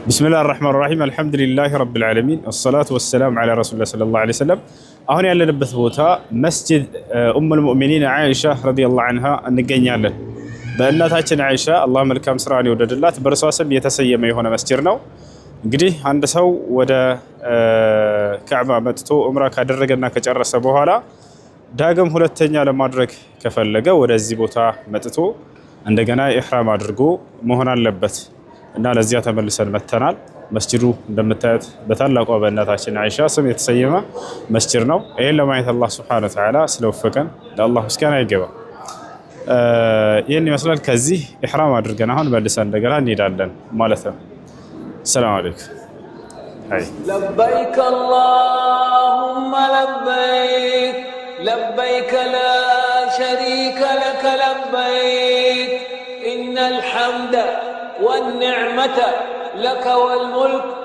بسم الله الرحمن الرحيم الحمد لله رب العالمين والصلاة والسلام على رسول الله صلى الله عليه وسلم أهون يلا نبث بوتا مسجد أم المؤمنين عائشة رضي الله عنها نجني عليه بأنها عائشة الله ملكام سراني ودد الله برسواسم يتسيم يهون مسجرنا قدي عند سو ودا كعبة متتو عمره كدرجنا كجرة سبوهلا داعم هلتني على مدرك كفلجا ودا زيبوتا متتو عندنا إحرام أدرجو مهنا اللبت እና ለዚያ ተመልሰን መተናል መስጂዱ እንደምታዩት በታላቁ በእናታችን አይሻ ስም የተሰየመ መስጂድ ነው ይሄን ለማየት አላህ Subhanahu Wa Ta'ala ስለወፈቀን ለአላህ ምስጋና ይገባ ይሄን ይመስላል ከዚህ ኢህራም አድርገን አሁን መልሰን እንደገና እንሄዳለን ማለት ነው ሰላም አለይኩም አይ لبيك اللهم لبيك لبيك لا شريك لك لبيك إن الحمد والنعمة لك والملك